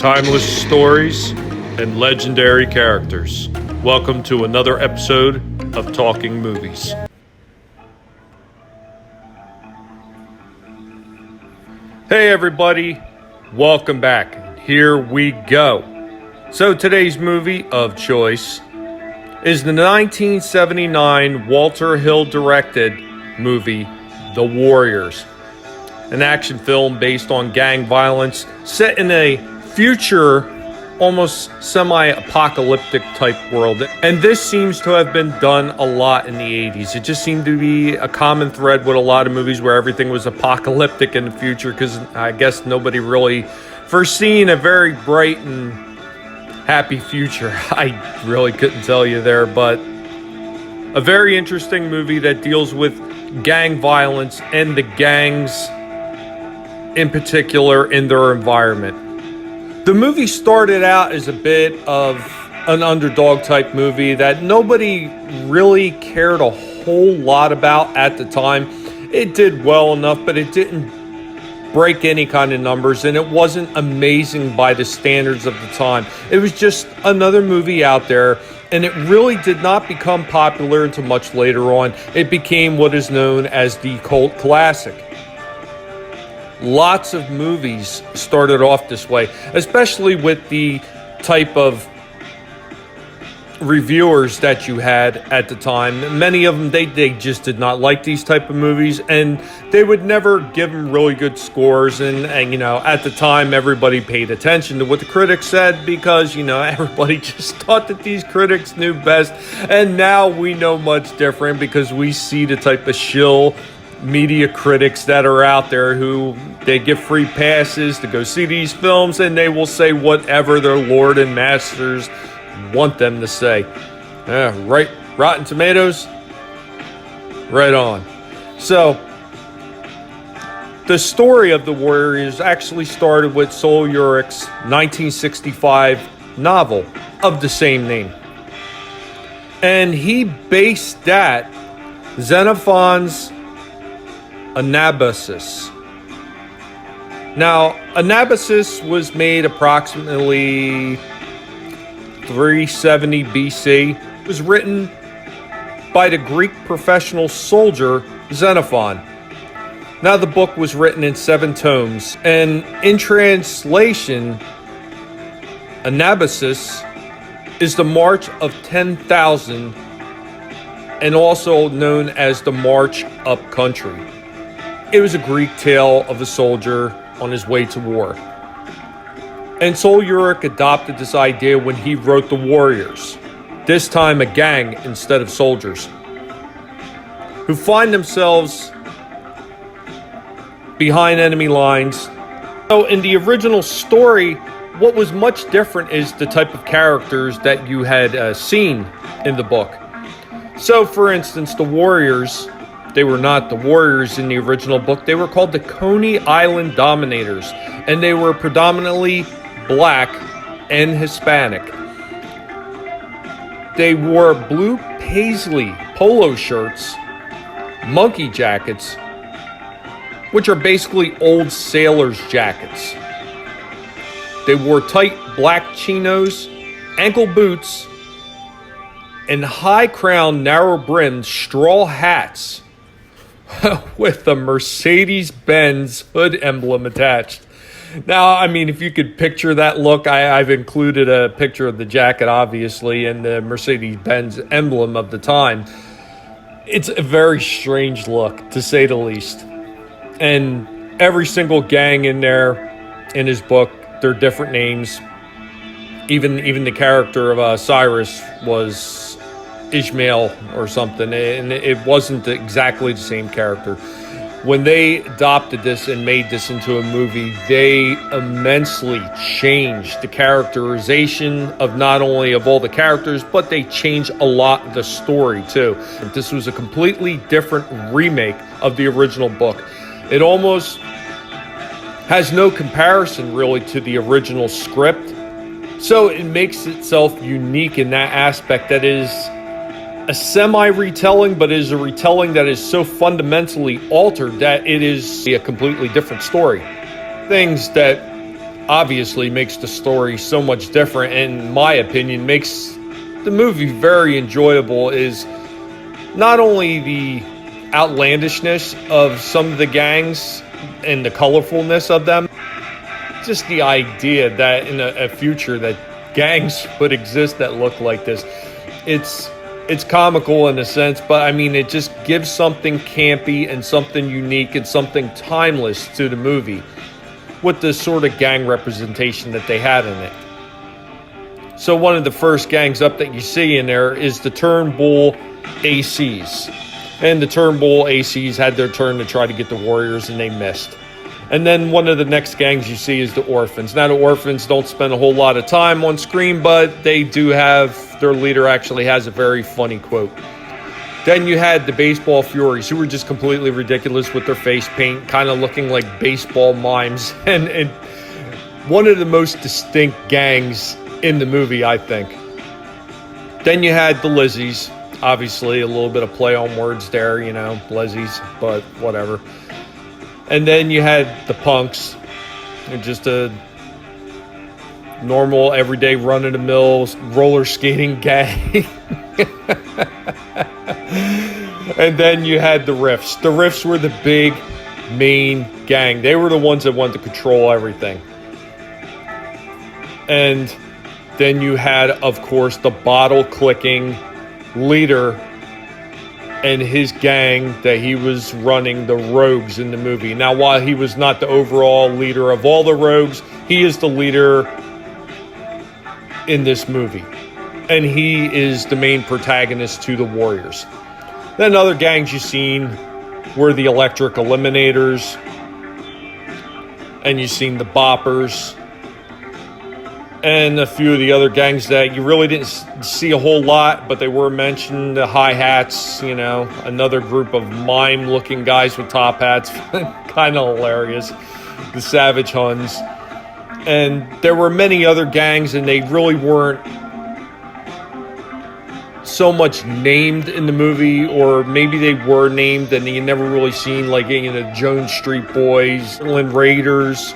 timeless stories, and legendary characters. Welcome to another episode of Talking Movies. Hey everybody, welcome back. Here we go. So today's movie of choice is the 1979 Walter Hill directed movie, The Warriors. An action film based on gang violence set in a future, almost semi-apocalyptic type world. And this seems to have been done a lot in the 80s. It just seemed to be a common thread with a lot of movies where everything was apocalyptic in the future, because I guess nobody really foreseen a very bright and happy future. I really couldn't tell you there, but a very interesting movie that deals with gang violence and the gangs in particular in their environment. The movie started out as a bit of an underdog type movie that nobody really cared a whole lot about at the time. It did well enough, but it didn't break any kind of numbers, and it wasn't amazing by the standards of the time. It was just another movie out there, and it really did not become popular until much later on. It became what is known as the cult classic. Lots of movies started off this way, especially with the type of reviewers that you had at the time. Many of them, they just did not like these type of movies, and they would never give them really good scores. And you know, at the time, everybody paid attention to what the critics said, because, you know, everybody just thought that these critics knew best. And now we know much different, because we see the type of shill media critics that are out there who they give free passes to go see these films, and they will say whatever their lord and masters want them to say. Right, Rotten Tomatoes, right on. So the story of the Warriors actually started with Sol Urich's 1965 novel of the same name, and he based that Xenophon's Anabasis. Now, Anabasis was made approximately 370 BC. It was written by the Greek professional soldier Xenophon. Now, the book was written in 7 tomes, and in translation, Anabasis is the March of 10,000, and also known as the March Up Country. It was a Greek tale of a soldier on his way to war. And Sol Urich adopted this idea when he wrote The Warriors, this time a gang instead of soldiers, who find themselves behind enemy lines. So in the original story, what was much different is the type of characters that you had seen in the book. So for instance, the Warriors, they were not the Warriors in the original book. They were called the Coney Island Dominators, and they were predominantly black and Hispanic. They wore blue paisley polo shirts, monkey jackets, which are basically old sailors' jackets. They wore tight black chinos, ankle boots, and high-crowned, narrow-brimmed straw hats with the Mercedes-Benz hood emblem attached. Now, I mean, if you could picture that look, I've included a picture of the jacket, obviously, and the Mercedes-Benz emblem of the time. It's a very strange look, to say the least. And every single gang in there, in his book, they're different names. Even the character of Cyrus was Ishmael or something, and it wasn't exactly the same character. When they adopted this and made this into a movie, they immensely changed the characterization of not only of all the characters, but they changed a lot of the story too. This was a completely different remake of the original book. It almost has no comparison really to the original script, so it makes itself unique in that aspect, that is a semi-retelling, but is a retelling that is so fundamentally altered that it is a completely different story. Things that obviously makes the story so much different, and in my opinion makes the movie very enjoyable, is not only the outlandishness of some of the gangs and the colorfulness of them, just the idea that in a future that gangs would exist that look like this. It's comical in a sense, but I mean, it just gives something campy and something unique and something timeless to the movie with the sort of gang representation that they had in it. So one of the first gangs up that you see in there is the Turnbull ACs. And the Turnbull ACs had their turn to try to get the Warriors, and they missed. And then one of the next gangs you see is the Orphans. Now, the Orphans don't spend a whole lot of time on screen, but they do have, their leader actually has a very funny quote. Then you had the Baseball Furies, who were just completely ridiculous with their face paint, kind of looking like baseball mimes. And one of the most distinct gangs in the movie, I think. Then you had the Lizzies. Obviously, a little bit of play on words there, you know, Lizzies, but whatever. And then you had the Punks, just a normal, everyday, run-of-the-mill roller skating gang. And then you had the Riffs. The Riffs were the big, main gang. They were the ones that wanted to control everything. And then you had, of course, the bottle-clicking leader and his gang that he was running, the Rogues, in the movie. Now, while he was not the overall leader of all the Rogues, he is the leader in this movie. And he is the main protagonist to the Warriors. Then other gangs you've seen were the Electric Eliminators. And you've seen the Boppers. And a few of the other gangs that you really didn't see a whole lot, but they were mentioned. The Hi-Hats, you know, another group of mime-looking guys with top hats. Kind of hilarious. The Savage Huns. And there were many other gangs, and they really weren't so much named in the movie, or maybe they were named and you never really seen, like, you know, Jones Street Boys, Inland Raiders.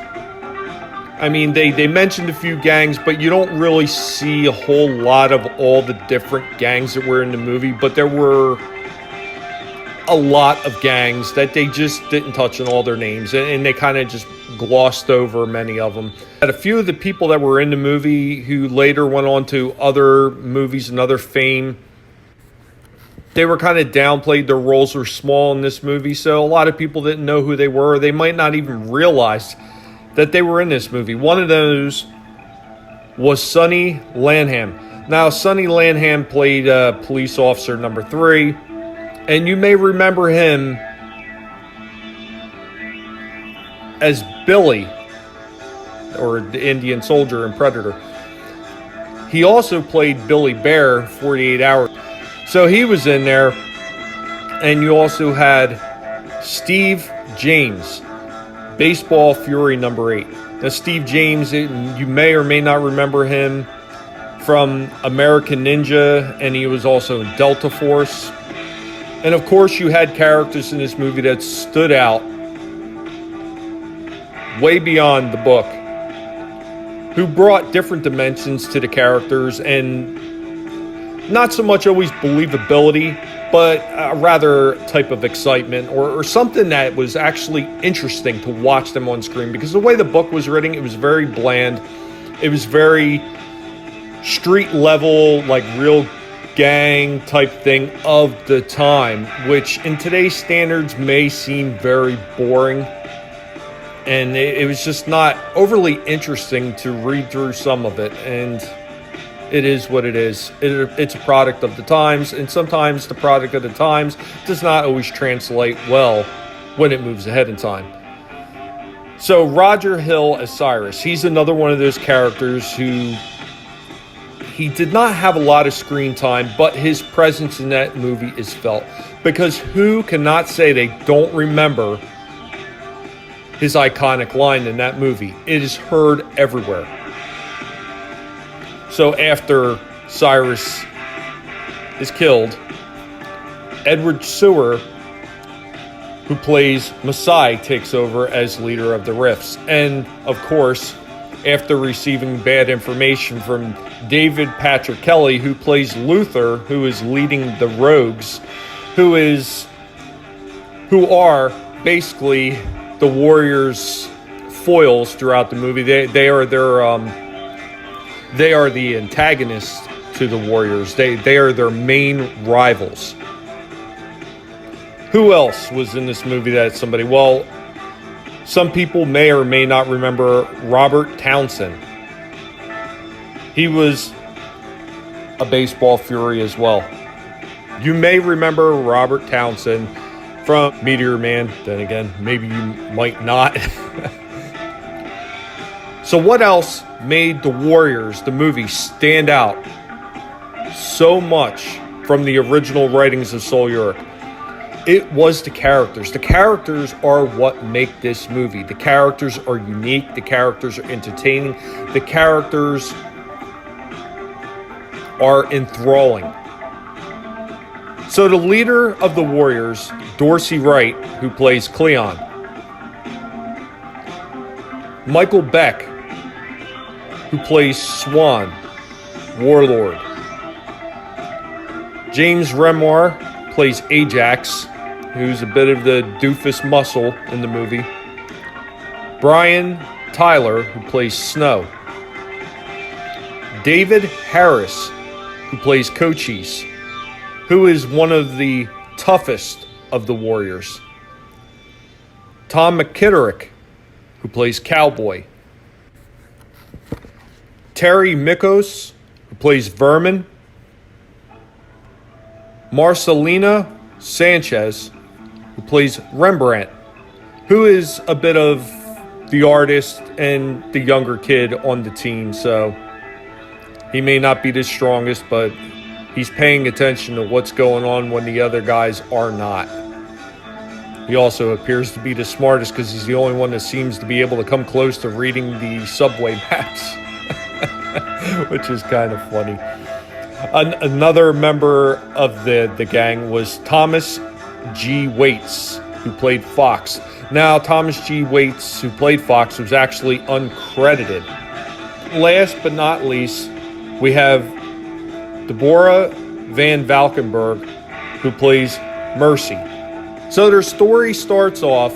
I mean, they mentioned a few gangs, but you don't really see a whole lot of all the different gangs that were in the movie. But there were a lot of gangs that they just didn't touch on all their names, and they kind of just glossed over many of them. And a few of the people that were in the movie who later went on to other movies and other fame, they were kind of downplayed. Their roles were small in this movie, so a lot of people didn't know who they were. They might not even realize that they were in this movie. One of those was Sonny Lanham. Now, Sonny Lanham played police officer number 3, and you may remember him as Billy, or the Indian soldier in Predator. He also played Billy Bear 48 Hours. So he was in there, and you also had Steve James, Baseball Fury number 8. Now, Steve James, you may or may not remember him from American Ninja, and he was also in Delta Force. And of course, you had characters in this movie that stood out way beyond the book, who brought different dimensions to the characters, and not so much always believability, but a rather type of excitement, or something that was actually interesting to watch them on screen. Because the way the book was written, it was very bland. It was very street level, like real gang type thing of the time, which in today's standards may seem very boring. And it was just not overly interesting to read through some of it. And it is what it is. It's a product of the times, and sometimes the product of the times does not always translate well when it moves ahead in time. So Roger Hill as Cyrus, he's another one of those characters who, he did not have a lot of screen time, but his presence in that movie is felt. Because who cannot say they don't remember his iconic line in that movie? It is heard everywhere. So after Cyrus is killed, Edward Sewer, who plays Masai, takes over as leader of the Riffs. And of course, after receiving bad information from David Patrick Kelly, who plays Luther, who is leading the Rogues, who are basically the Warriors' foils throughout the movie. They are the antagonists to the Warriors. They are their main rivals. Who else was in this movie that's somebody? Well, some people may or may not remember Robert Townsend. He was a baseball fury as well. You may remember Robert Townsend from Meteor Man. Then again, maybe you might not. So what else made The Warriors, the movie, stand out so much from the original writings of Sol Ulrich? It was the characters. The characters are what make this movie. The characters are unique. The characters are entertaining. The characters are enthralling. So the leader of the Warriors, Dorsey Wright, who plays Cleon, Michael Beck, who plays Swan, Warlord, James Remar plays Ajax, who's a bit of the doofus muscle in the movie, Brian Tyler, who plays Snow, David Harris, who plays Cochise, who is one of the toughest of the Warriors, Tom McKitterick, who plays Cowboy, Terry Mikos, who plays Vermin, Marcelina Sanchez, who plays Rembrandt, who is a bit of the artist and the younger kid on the team, so he may not be the strongest, but he's paying attention to what's going on when the other guys are not. He also appears to be the smartest because he's the only one that seems to be able to come close to reading the subway maps, which is kind of funny. Another member of the gang was Thomas G. Waits, who played Fox. Now, Thomas G. Waits, who played Fox, was actually uncredited. Last but not least, we have Deborah Van Valkenburg, who plays Mercy. So their story starts off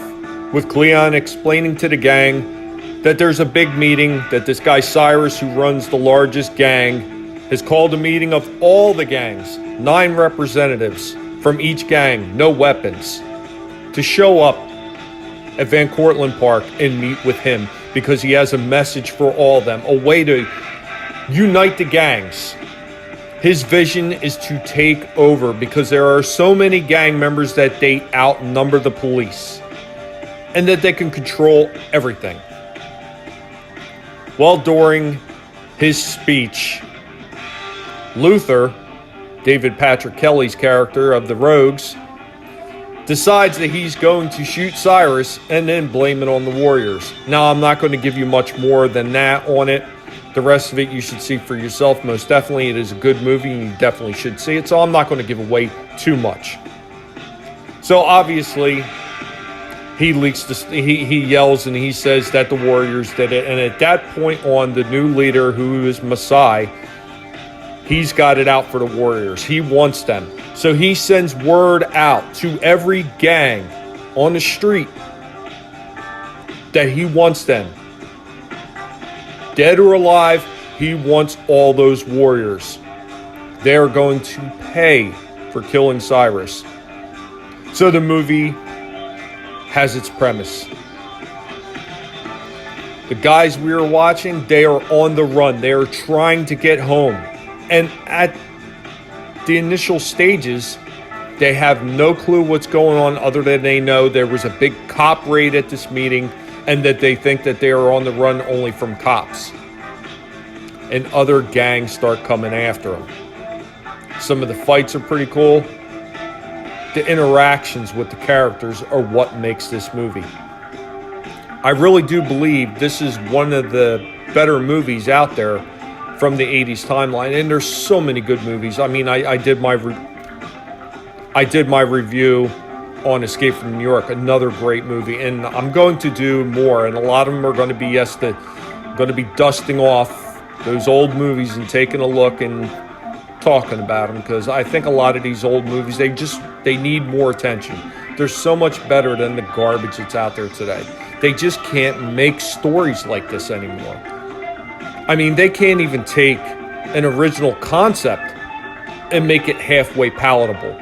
with Cleon explaining to the gang that there's a big meeting, that this guy Cyrus, who runs the largest gang, has called a meeting of all the gangs, 9 representatives from each gang, no weapons, to show up at Van Cortlandt Park and meet with him because he has a message for all of them, a way to unite the gangs. His vision is to take over because there are so many gang members that they outnumber the police and that they can control everything. Well, during his speech, Luther, David Patrick Kelly's character of the Rogues, decides that he's going to shoot Cyrus and then blame it on the Warriors. Now, I'm not going to give you much more than that on it. The rest of it you should see for yourself. Most definitely, it is a good movie and you definitely should see it. So I'm not going to give away too much. So obviously, he leaks this, he yells and he says that the Warriors did it. And at that point on, the new leader, who is Masai, he's got it out for the Warriors. He wants them. So he sends word out to every gang on the street that he wants them. Dead or alive, he wants all those Warriors. They're going to pay for killing Cyrus. So the movie has its premise. The guys we are watching, they are on the run. They are trying to get home. And at the initial stages, they have no clue what's going on other than they know there was a big cop raid at this meeting and that they think that they are on the run only from cops. And other gangs start coming after them. Some of the fights are pretty cool. The interactions with the characters are what makes this movie. I really do believe this is one of the better movies out there from the 80s timeline, and there's so many good movies. I mean, I did my review on Escape from New York, another great movie, and I'm going to do more, and a lot of them are going to be, yes, the going to be dusting off those old movies and taking a look and talking about them, because I think a lot of these old movies, they need more attention. They're so much better than the garbage that's out there today. They just can't make stories like this anymore. I mean, they can't even take an original concept and make it halfway palatable.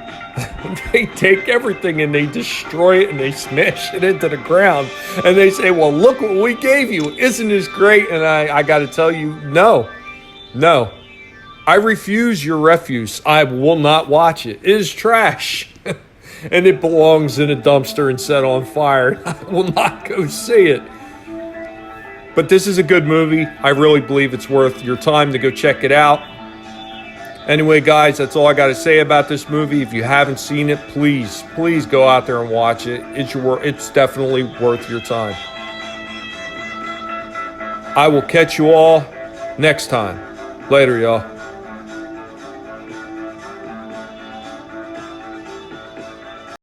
They take everything and they destroy it and they smash it into the ground, and they say, well, look what we gave you. Isn't this great? And I got to tell you, no. I refuse your refuse. I will not watch it. It is trash. And it belongs in a dumpster and set on fire. I will not go see it. But this is a good movie. I really believe it's worth your time to go check it out. Anyway, guys, that's all I got to say about this movie. If you haven't seen it, please go out there and watch it. It's definitely worth your time. I will catch you all next time. Later, y'all.